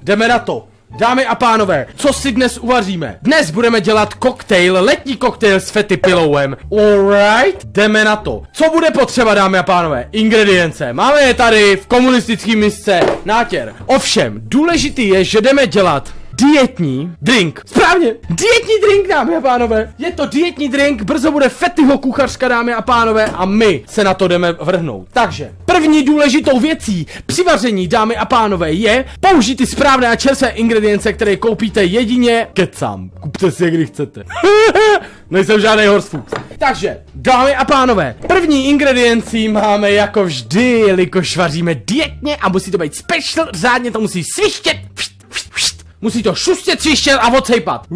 jdeme na to. Dámy a pánové, co si dnes uvaříme? Dnes budeme dělat koktejl, letní koktejl s Fatty Pillowem. Alright, jdeme na to. Co bude potřeba, dámy a pánové? Ingredience. Máme je tady v komunistický misce. Nátěr. Ovšem, důležitý je, že jdeme dělat dietní drink. Správně, dietní drink, dámy a pánové. Je to dietní drink, brzo bude Fattyho kuchařka, dámy a pánové, a my se na to jdeme vrhnout. Takže, první důležitou věcí při vaření, dámy a pánové, je použít ty správné a čerstvé ingredience, které koupíte jedině kecám. Kupte si je, kdy chcete. Nejsem žádný horsefox. Takže, dámy a pánové, první ingrediencí máme jako vždy, jelikož vaříme dietně a musí to být special, řádně to musí svištět. Musí to šustět, třištět a odsejpat.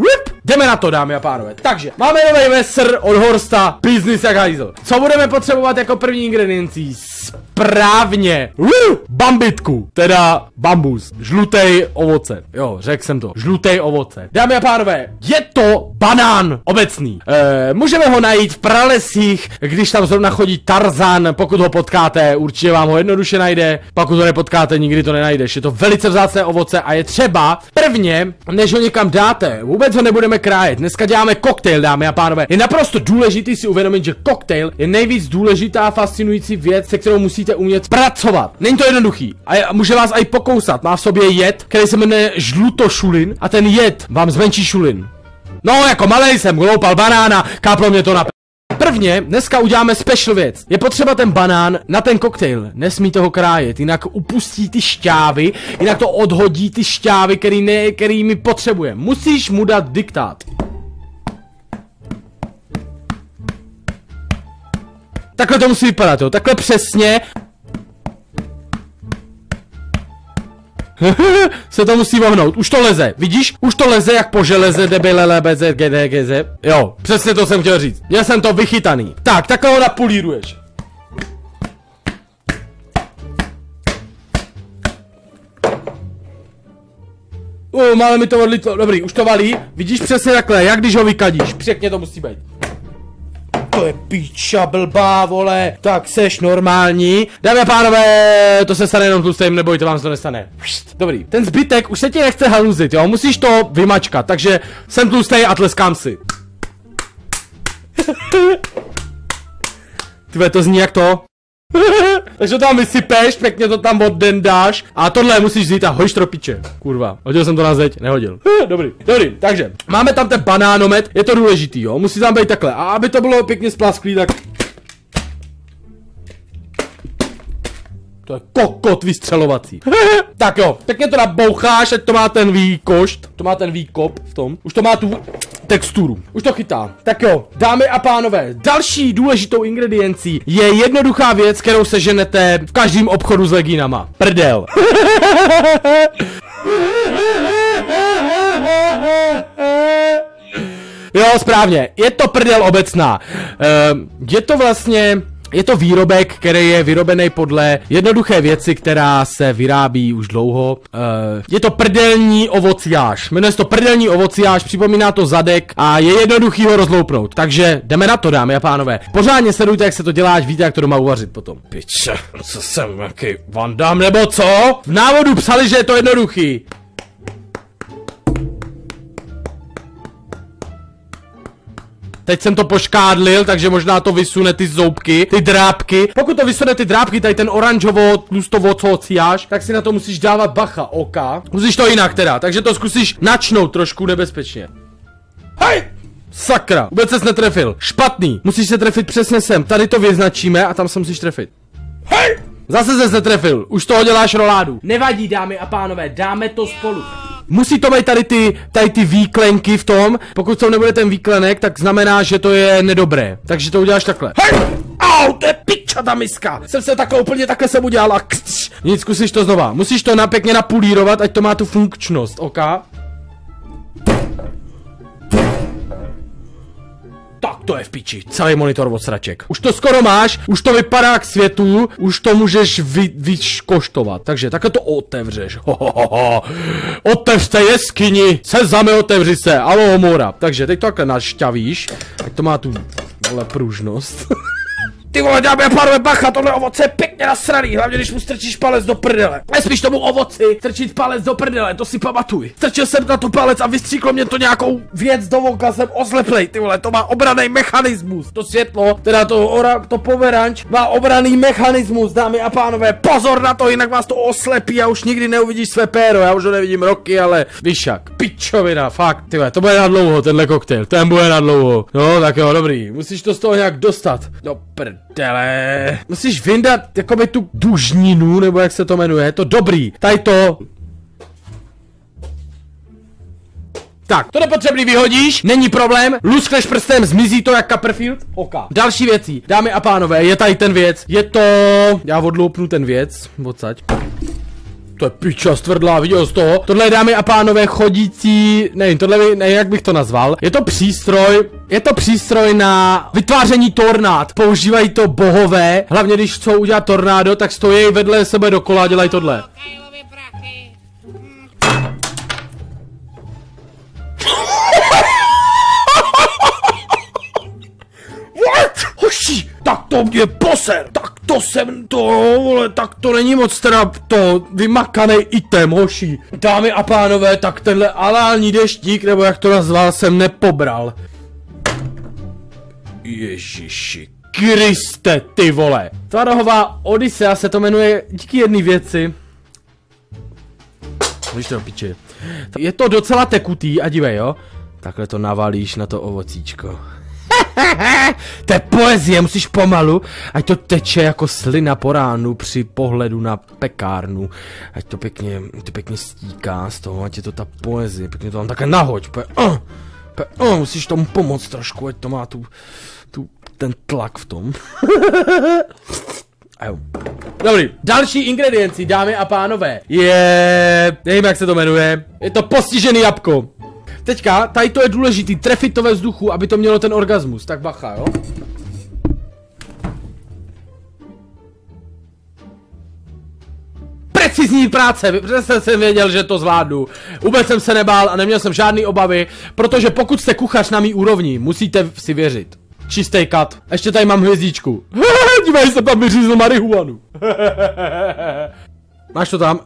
Jdeme na to, dámy a pánové. Takže, máme nový vesr od Horsta, business jak hajzl. Co budeme potřebovat jako první ingrediencí? Správně. Bambitku, teda bambus. Žlutej ovoce. Jo, řekl jsem to. Žlutej ovoce. Dámy a pánové, je to banán obecný. Můžeme ho najít v pralesích, když tam zrovna chodí Tarzan. Pokud ho potkáte, určitě vám ho jednoduše najde. Pokud ho nepotkáte, nikdy to nenajdeš. Je to velice vzácné ovoce a je třeba prvně, než ho někam dáte, vůbec ho nebudeme krájet. Dneska děláme koktejl, dámy a pánové. Je naprosto důležitý si uvědomit, že koktejl je nejvíc důležitá, fascinující věc, se kterou musíte umět pracovat. Není to jednoduchý. A může vás i pokousat. Má v sobě jed, který se jmenuje žlutošulin, a ten jed vám zmenší šulin. No, jako malej jsem hloupal banána, káplo mě to na Prvně, dneska uděláme special věc. Je potřeba ten banán na ten koktejl. Nesmíte ho krájet, jinak upustí ty šťávy, jinak to odhodí ty šťávy, který my potřebujeme. Musíš mu dát diktát. Takhle to musí vypadat, jo, takhle přesně. Se to musí vohnout, už to leze, vidíš? Už to leze jak po železe, debelelebeze, gdgz. Jo, přesně to jsem chtěl říct. Já jsem to vychytaný. Tak, takhle ho napulíruješ. Mále mi to odlítlo, dobrý, už to valí. Vidíš přesně takhle, jak když ho vykadíš, pěkně to musí být. To je píča blbá, vole. Tak seš normální. Dámy a pánové, to se stane jenom tlustým, nebojte, vám se to nestane. Dobrý, ten zbytek už se ti nechce haluzit, jo, musíš to vymačkat, takže jsem tlustý a tleskám si. Tyhle, to zní jak to. Takže to tam vysypeš, pěkně to tam oddendáš. A tohle musíš vzít a hoď tropiče. Kurva, hodil jsem to na zeď, nehodil. Dobrý, takže máme tam ten banánomet, je to důležitý, jo, musí tam být takhle. A aby to bylo pěkně splasklý, tak to je kokot vystřelovací. Tak jo, pěkně to naboucháš, ať to má ten výkošt, to má ten výkop v tom. Už to má tu texturu, už to chytá. Tak jo, dámy a pánové, další důležitou ingrediencí je jednoduchá věc, kterou seženete v každém obchodu s legínama. Prdel. Jo, správně, je to prdel obecná. Je to výrobek, který je vyrobený podle jednoduché věci, která se vyrábí už dlouho. Je to prdelní ovociáž. Jmenuje se to prdelní ovociáž, připomíná to zadek a je jednoduchý ho rozloupnout. Takže jdeme na to, dámy a pánové. Pořádně sledujte, jak se to dělá, až víte, jak to doma uvařit potom. Piče, co jsem, jaký Van Damme, nebo co? V návodu psali, že je to jednoduchý. Teď jsem to poškádlil, takže možná to vysune ty zoubky, ty drápky. Pokud to vysune ty drápky, tady ten oranžovo tlustovocociáž, tak si na to musíš dávat bacha, oka. Musíš to jinak teda, takže to zkusíš načnout trošku nebezpečně. Hej! Sakra, vůbec ses netrefil. Špatný, musíš se trefit přesně sem. Tady to vyznačíme a tam se musíš trefit. Hej! Zase ses netrefil, už toho děláš roládu. Nevadí, dámy a pánové, dáme to spolu. Musí to být tady ty výklenky v tom. Pokud to nebude ten výklenek, tak znamená, že to je nedobré. Takže to uděláš takhle. Hej! Au, to je piča ta miska. Jsem se takhle úplně takhle jsem udělal a křč. Nic, zkusíš to znova. Musíš to pěkně napulírovat, ať to má tu funkčnost, ok? Tak to je v piči, celý monitor od sraček. Už to skoro máš, už to vypadá k světu, už to můžeš vyškoštovat. Takže takhle to otevřeš. Otevřte jeskyni, sezame, otevři se, Alohomora. Takže teď to takhle našťavíš, ať to má tu, vole, pružnost. Ty vole, dámy a pánové, bacha, tohle ovoce je pěkně nasraný, hlavně když mu strčíš palec do prdele. Nesmíš tomu ovoci strčit palec do prdele, to si pamatuj. Strčil jsem na to palec a vystříklo mě to nějakou věc do voka, jsem osleplej, ty vole, to má obranný mechanismus. To světlo, teda to pomeranč, má obranný mechanismus, dámy a pánové, pozor na to, jinak vás to oslepí a už nikdy neuvidíš své péro, já už ho nevidím roky, ale víš jak, pičovina, fakt, ty vole, to bude na dlouho, tenhle koktejl, ten bude na dlouho. No, tak jo, dobrý, musíš to z toho nějak dostat. No prdele. Musíš vyndat jakoby tu dužninu, nebo jak se to jmenuje, je to dobrý. Tady to. Tak, to nepotřebný vyhodíš, není problém, luskneš prstem, zmizí to jak Copperfield. OK. Další věcí, dámy a pánové, je tady ten věc, je to... Já odloupnu ten věc, odsaď. To je piča stvrdlá, viděl jsi toho? Tohle je, dámy a pánové, chodící, nevím, tohle, ne, jak bych to nazval. Je to přístroj na vytváření tornád. Používají to bohové, hlavně když chcou udělat tornádo, tak stojí vedle sebe dokola a dělají tohle. What? Hoši, tak to mě poser, tak to jsem to, vole, tak to není moc teda to vymakanej item, hoši. Dámy a pánové, tak tenhle alální deštík, nebo jak to nazval, jsem nepobral. Ježiši Kriste, ty vole. Tvarohová Odyssea se to jmenuje díky jedné věci. Víš to, piči. Je to docela tekutý a dívej, jo. Takhle to navalíš na to ovocíčko. To je poezie, musíš pomalu, ať to teče jako slina po ránu při pohledu na pekárnu. Ať to pěkně stíká z toho, ať je to ta poezie, pěkně to tam takhle nahoď. Musíš tomu pomoct trošku, ať to má ten tlak v tom. A jo. Dobrý, další ingredienci, dámy a pánové, je... Nevím, jak se to jmenuje. Je to postižený jabko. Teďka, tady to je důležitý, trefit to ve vzduchu, aby to mělo ten orgasmus, tak bacha, jo? Precizní práce, přesně jsem věděl, že to zvládnu. Vůbec jsem se nebál a neměl jsem žádný obavy, protože pokud jste kuchař na mý úrovni, musíte si věřit. Čistý kat. Ještě tady mám hvězdičku. Dívej, jsem tam vyřízl marihuanu. Máš to tam?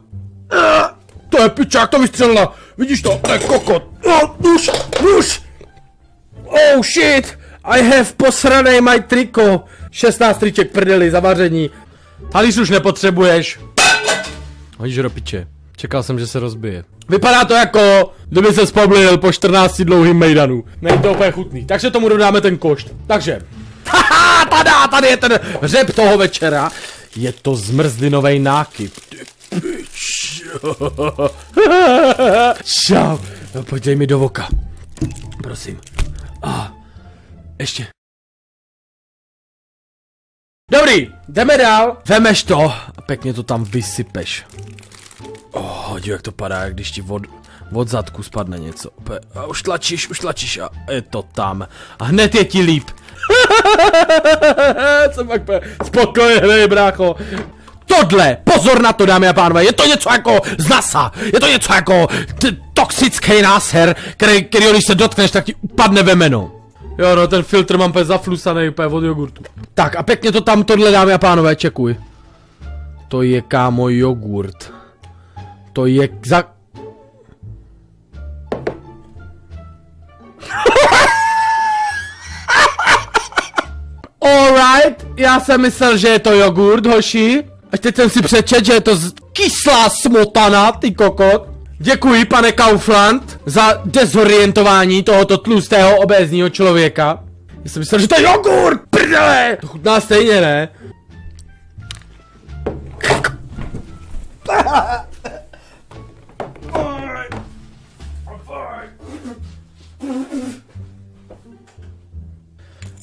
To je pičák, to vystřelila. Vidíš to? To je kokot. Nůž. Oh shit. I have posranej my triko. 16 triček prdeli, zavaření. Halíř už nepotřebuješ. Hodíš do piče. Čekal jsem, že se rozbije. Vypadá to jako, kdyby se spoblil po 14 dlouhým mejdanu. Není to úplně chutný. Takže tomu dodáme ten košt. Takže. Haha, tady je ten hřeb toho večera. Je to zmrzlinovej nákyp. Ty pičo. Čau. No, pojď dej mi do voka. Prosím. Ještě. Dobrý, jdeme dál. Vemeš to a pěkně to tam vysypeš. Hodí, jak to padá, jak když ti od zadku spadne něco. A už tlačíš a je to tam. A hned je ti líp. Jsem pak spokojený, brácho. Tohle, pozor na to, dámy a pánové, je to něco jako z NASA. Je to něco jako toxický náser, který když se dotkneš, tak ti upadne vemeno. Jo, no, ten filtr mám úplně zaflusaný, úplně od jogurtu. Tak a pěkně to tam, tohle, dámy a pánové, čekuj. To je, kámo, jogurt. To je za... Alright, já jsem myslel, že je to jogurt, hoši. A teď jsem si přečet, že je to kyslá smotana, ty kokot. Děkuji, pane Kaufland, za dezorientování tohoto tlustého obézního člověka. Já jsem myslel, že to je jogurt, prdele! To chutná stejně, ne?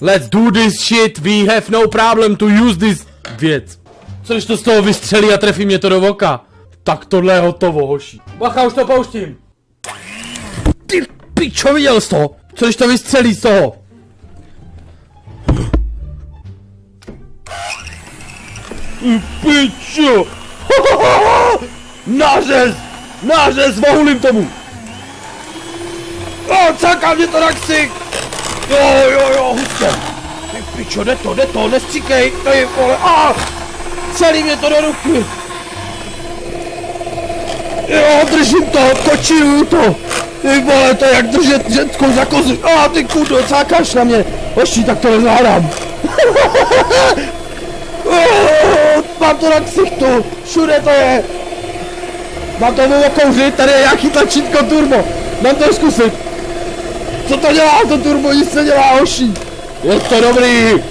Let's do this shit, we have no problem to use this věc. Co když to z toho vystřelí a trefí mě to do voka? Tak tohle je hotovo, hoši. Bacha, už to pouštím. Ty pičo, viděl jsi to? Co když to vystřelí z toho? Pičo! Nářez, vohulím tomu! Cáká mě to na ksik! Jo, hustě! Ty pičo, jde to, nestříkej, tady vole, celý mě to do ruky. Jo, držím to, kočuju to. Ty vole, to je jak držet ženskou za kozu. Ty kudo, cákáš na mě. Hoši, tak to nezvládám. Mám to na ksichtu, všude to je. Mám to okouřit, tady je nějaký tlačítko turbo. Mám to zkusit. Co to dělá, to turbo, nic nedělá, hoši. Je to dobrý.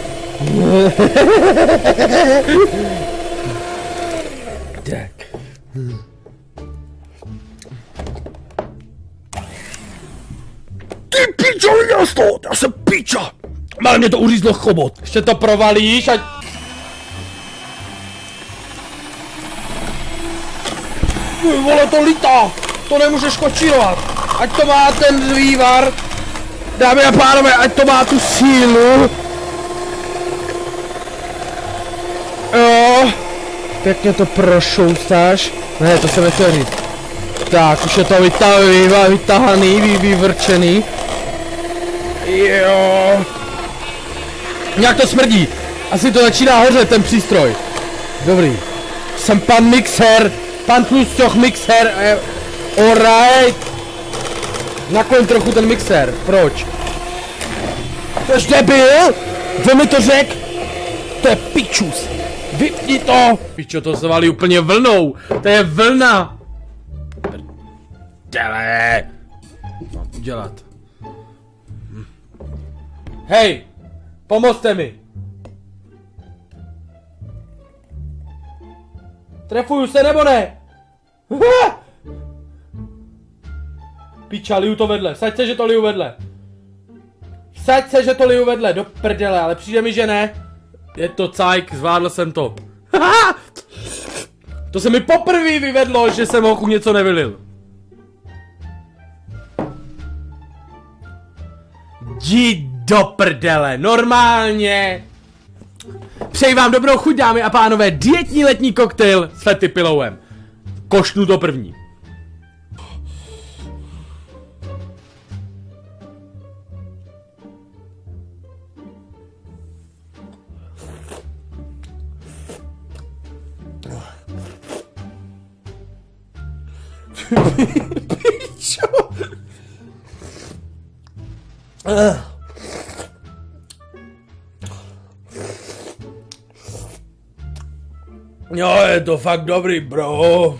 Tak. Ty pičo, viděl jsi to? Já jsem piča. Mále mě to uřízlo chobot. Ještě to provalíš, ať... Ty vole, to lítá. To nemůžeš kočírovat. Ať to má ten vývar. Dámy a pánové, ať to má tu sílu. Jo. Pěkně to prošoustáš. Ne, to se nechtěl říct. Tak, už je to vytahaný, vyvrčený. Jo. Nějak to smrdí. Asi to začíná hořet, ten přístroj. Dobrý. Jsem pan mixer. Pan tlusťoch mixer. Alright. Nakloň trochu ten mixer. Proč? Tož debil? Kdo mi to řek? To je pičus. Vypni to. Pičo, to se valí úplně vlnou. To je vlna. Prdele. Mám udělat. Hej. Pomozte mi. Trefuju se nebo ne? Piča, liju to vedle. Vsaď se, že to liju vedle. Vsaď se, že to liju vedle. Do prdele, ale přijde mi, že ne. Je to cajk, zvládl jsem to. To se mi poprvé vyvedlo, že jsem hochu něco nevylil. Jdi do prdele, normálně. Přeji vám dobrou chuť, dámy a pánové, dietní letní koktejl s Fatty Pillowem. Košnu to první. Pičo. Jo, je to fakt dobrý, bro.